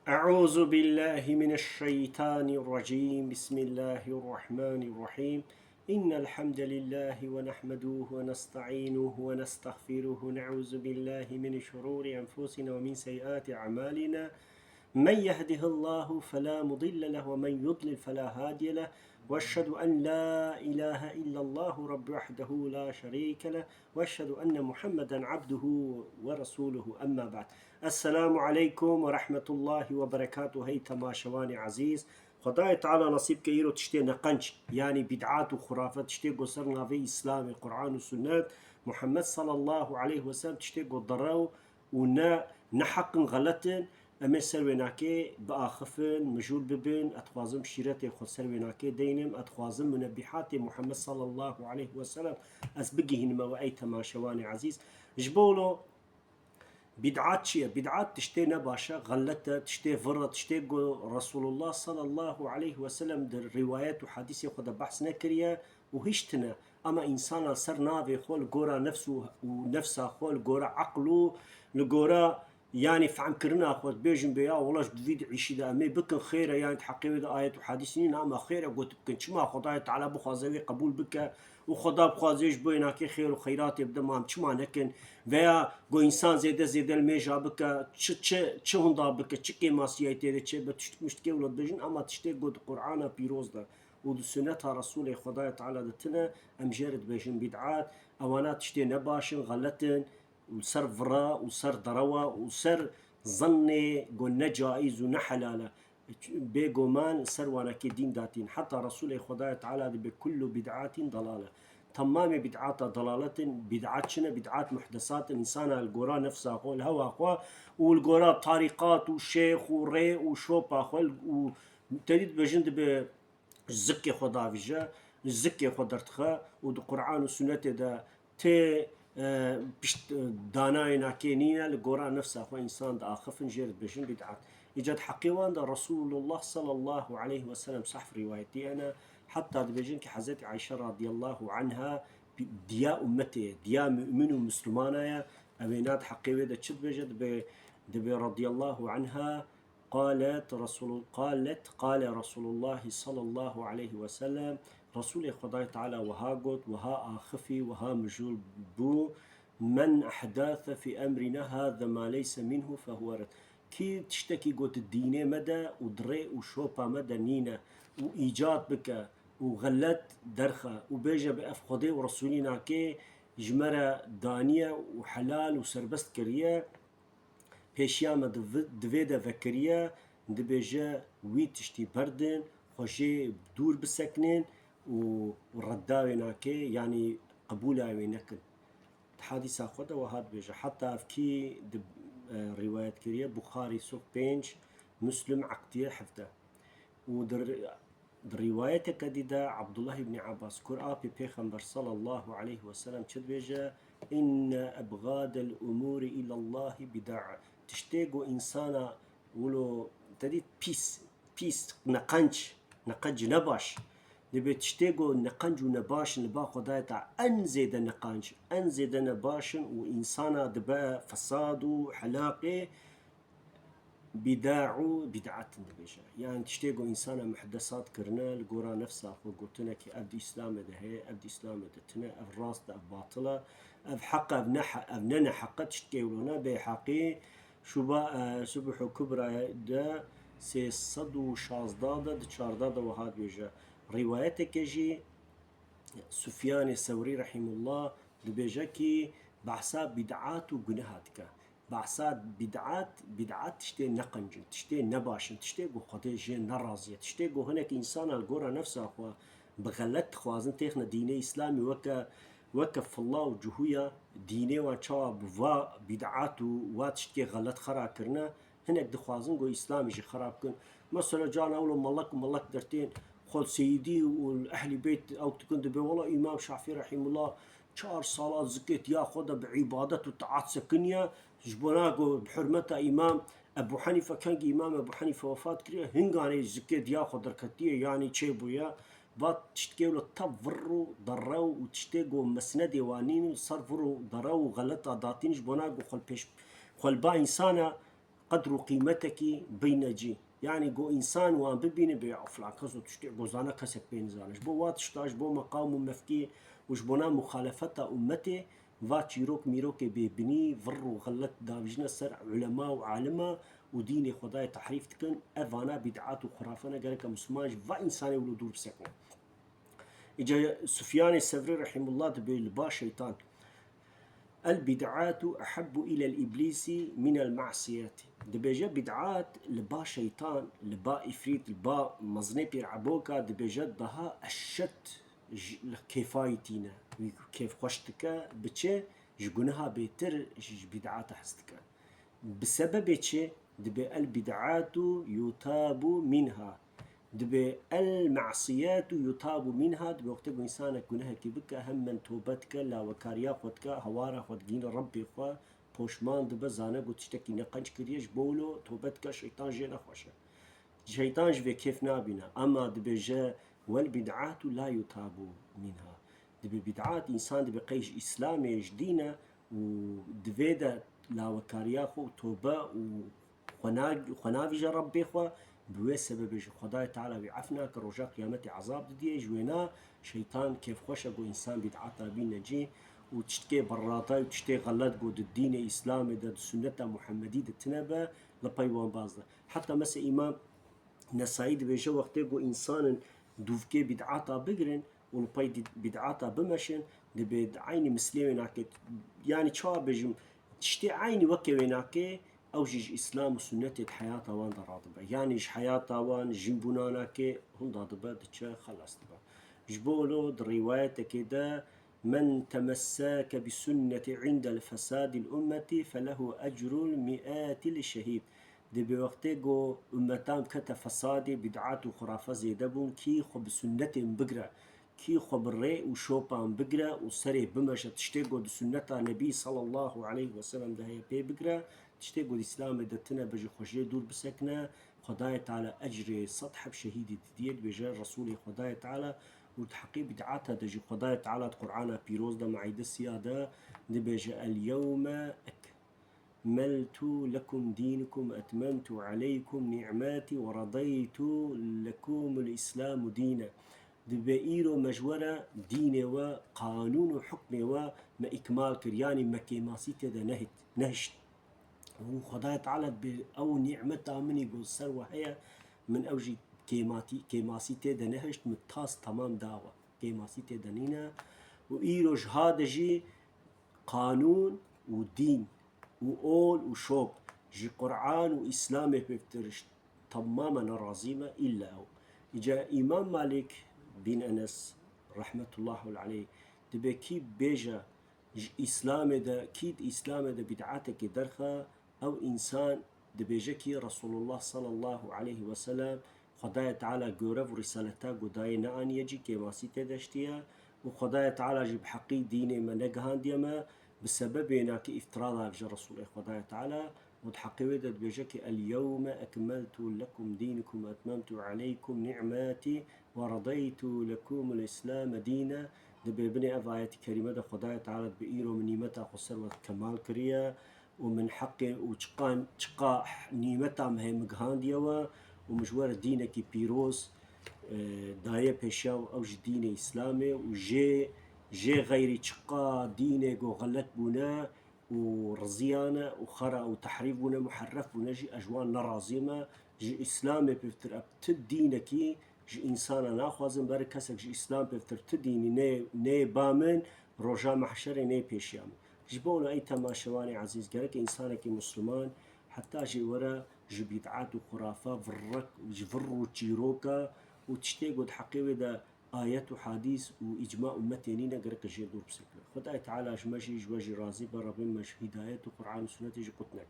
أعوذ بالله من الشيطان الرجيم بسم الله الرحمن الرحيم إن الحمد لله ونحمده ونستعينه ونستغفره نعوذ بالله من شرور أنفسنا ومن سيئات أعمالنا من يهده الله فلا مضل له ومن يضلل فلا هادي له واشهد ان لا اله الا الله رب وحده لا شريك له واشهد ان محمدا عبده ورسوله اما بعد. السلام عليكم ورحمة الله وبركاته. هي تماشواني عزيز خداي تعالى نصيب كيرو تشتي نقنش يعني بدعات وخرافات تشتي قصرنا في إسلام القرآن والسنة محمد صلى الله عليه وسلم تشتي قدروا ونا نحق غلطن اما سرويناكي بآخفن مجول ببن اتخوازم شيرتي خود سرويناكي دينم اتخوازم منبحات محمد صلى الله عليه وسلم اسبقهن ما اي تماشواني عزيز جبولو بدعات شيء بدعات تشتي نباشا غلطة تشتي فرط تشتي رسول الله صلى الله عليه وسلم در روايات وحديث خدا بحث نكريا وهشتنا اما انسان سر نافي خول قورا نفسه ونفسه خول قورا عقله لقورا يعني فهم كرنا اخوات بيجن بيا والله جديد عيشي دا مي بكن خيره يعني تحقيق دا ايات وحديثين اما خيره قلت بكن شما خداي تعالى بخوازوي قبول بك وخدا بخوازيش بيناكي خير وخيرات يبدا ما شما نكن veya go insan zede meja bika çı hunda bika çı kemasiyete de çe betüştmüşt ke ulad bejin ama tişte god Kur'an'a piroz da u sünnet ha Rasul Xuda Teala da tine em jered bejin bid'at awana tişte ne başın galatin وسر فرا وسر دروا وسر ظني قو نجائز ونحلاله بيقومان سر وانا دين داتين حتى رسول خدا تعالى بكل بدعات ضلاله تمام بدعات ضلالة بدعات شنو بدعات محدثات إنسان الجورا نفسه أخو الهوى أخو والجورا طريقات وشيخ وري وشوب أخو وتريد بجند بالزكي خدا فيجا الزكي خدرتخا والقرآن والسنة ده تي بشت داناينا كينينا الجورا نفسه أخو إنسان ده آخف جيرد بجند بدعات يجد حقيقة رسول الله صلى الله عليه وسلم صح في روايتي أنا حتى دبجين كحزت عائشة رضي الله عنها ديا أمتي ديا مؤمن ومسلمانا أمينات حقيقة تشد بجد دبي رضي الله عنها قال رسول الله صلى الله عليه وسلم رسول خداي تعالى وها قد وها آخفي وها مجول بو من أحداث في أمرنا هذا ما ليس منه فهو رد كي تشتكي قوت الدينة مدى ودري وشوبا مدى نينا وإيجاد بك وغلت درخة وبيجا بأف خدي ورسولينا كي جمرة دانية وحلال وسربست كريا بيشياما دفيدا فكريا دبيجا وي تشتي بردن خوشي بدور بسكنين ورداوينا كي يعني قبولاوي نكن حادثة خدا وهاد بيجا حتى أفكي رواية كريا بخاري سوق بينج مسلم عقدية حفظة ودر رواية كديدة عبد الله بن عباس قرآن بيغمبر صلى الله عليه وسلم شد بيجا إن أبغاد الأمور إلى الله بدع تشتاقوا إنسانا ولو تدي بيس نقنج نباش دبي تشتاقوا نقنج ونباش نبا خدايتا أنزيد نباش وإنسانا دبا فساد وحلاقي بدعات دبيجا يعني تشتيقوا إنسان محدثات كرنال قرا نفسه قلتنا كي أبدي إسلام ده هي أبدي إسلام ده تنا أب راس ده أب باطلة أب حق أب ننا حق تشتيقونا بحقي شبا سبح كبرى ده سي صدو شازدادة ده شاردادة وهاد بيجا روايتك يجي سفيان الثوري رحمه الله دبيجا كي بحساب بدعات وجنهاتك بعصاد بدعات تشتي نقنجن تشتي نباشن تشتي جو خديجي نرازية تشتي جو هناك إنسان الجورا نفسه أخوة بغلط خوازن تيخنا ديني إسلامي وكف الله وجهوية ديني وشوا بوا بدعات واتشتي غلط خراب كرنا هناك دخوازن جو إسلامي جي خراب كن مثلا جانا أولو ملك درتين خود سيدي والأهل بيت أو تكون دبي والله إمام شافعي رحمه الله شهر صلاة زكاة ياخذها بعبادة وطاعات سكنية جبناقو بحرمته إمام أبو حنيفة كان إمام أبو حنيفة وفاة كريه هنغاني زكاة ياخذ ركتية يعني تشيبويا بات تشتكيلو تفرو ضرو وتشتكو مسندي وانين صرفرو ضرو غلطة داتين جبناقو خل با إنسانا قدر قيمتك بين جي يعني جو إنسان وان ببيني بيعفلا كسو تشتي جوزانا كسك بين زانش بو واتشتاش بو مقام مفكي وش بنا مخالفة أمتي فاتشيروك ميروك ببني فرو غلط دافجنا سر علماء وعالمة وديني خداي تحريف تكن أفانا بدعات وخرافنا قالك مسلمان فا إنساني ولو دور بسكن إجا سفيان السفري رحمه الله دبي البا شيطان البدعات أحب إلى الإبليس من المعصيات دبيجا بدعات لبا شيطان لبا إفريت لبا مزني بير عبوكا دبيجا دها الشت كيفايتينا كيف خوشتك بتشي جنها بيتر بدعات حستك بسبب تشي دبي البدعات يتاب منها دبي المعصيات يتاب منها دبي وقت إنسانك جنها كبك هم من توبتك لا وكاريا خدك هوارا خد جين ربي خوا بوشمان دبي زانا قلت تشتكي نقنش كريش بولو توبتك شيطان جينا خوشة شيطان جبي كيف نابنا أما دبي جا والبدعات لا يتاب منها دبي بدعات إنسان دبي قيش إسلامي جدينا ودفيدا لا وكاريا خو توبة وخنافي ربي خوا بوي سبب خدای تعالی بعفنا كرجا قيامتي عذاب دي جوينا شيطان كيف خوشة جو إنسان بدعاتا بين نجي وتشتكي براتا وتشتكي غلط جو الدين إسلامي دا السنة محمدي دا تنبا لبايوان بازدا حتى مسا إمام نسائي بيجا وقت جو إنسان دوفكي بدعاتا بقرن ولباي بدعاتا بمشن دي عيني مسلميناكي يعني شو بيجم تشتي عيني وكي ويناكي او جيج اسلام وسنة الحياة وان درادبا يعني ايش حياة وان جنبونانا كي هون دادبا دتشا خلاص دبا جبولو رواية كده من تمسك بسنة عند الفساد الأمة فله أجر المئات الشهيد دي بوقتي جو أمتان كتا فسادي بدعات وخرافة زيدبون كي خب سنة بقرة كي خبري وشوبان بقرة وسري بمشة تشتيقو دي سنة نبي صلى الله عليه وسلم ده هي بي بقرة تشتيقو الإسلام دتنا بجي خوشي دور بسكنا خداية تعالى أجري سطح بشهيد ديال بجار رسولي خداية تعالى وتحقيق بدعاتها دجي خداية تعالى القرآن بيروز دا معيد السيادة دي بجي اليوم أكملت لكم دينكم أتممت عليكم نعماتي ورضيت لكم الإسلام دينا دبئيرو مجورة ديني وقانون وحكمي وما إكمال كرياني مكيماسيتي دا نهشت وخداية تعالى أو نعمتها من يقول سروة هي من أوجي كيماسيتي دا نهشت متاس تمام داوة كيماسيتي دا نينا وإيرو جهاد جي قانون ودين وأول وشوب جي قرآن وإسلامي بفترش تماما رازيمة إلا أو إجا إمام مالك بن أنس رحمة الله عليه دبي كي بيجا إسلام دا كيد إسلام دا بدعاتك درخا أو إنسان دبيجا كي رسول الله صلى الله عليه وسلم خداية تعالى قرف رسالتا قداي نعان يجي كما سيتي داشتيا وخداية تعالى جيب حقي ديني ما نقهان ديما بسبب هناك افتراضها في رسول الله خداية تعالى وتحقيقه بيجاك اليوم أكملت لكم دينكم وأتممت عليكم نعماتي ورضيت لكم الإسلام دينا دبي بني آيات كريمة دا خداية تعالى بإيرو من نيمتا خسر وكمال كريا ومن حق وشقان شقا نيمتا مهي مقهان ديوا ومجوار دينك بيروس داية بيشاو أوج دين إسلامي وجي غيري شقا دينك وغلت بنا ورزيانة وخرا وتحريف بنا محرف بنا جي أجوان نرازيمة جي إسلامي بفتر تدينكي جي إنسانا ناخوازن باركسك جي إسلام بفتر تديني ني بامن رجا محشر ني بيشيام جبولو أي تماشواني عزيز قالك إنسانك مسلمان حتى جي ورا جي بدعات وخرافة فرق وجفر وتشيروكا وتشتيق وتحقيق دا آيات وحديث وإجماع أمتينينا قرق جي دور بسكنا خد آية تعالى جمجي جواجي رازي بربين مش هداية وقرآن وسنة جي قتنك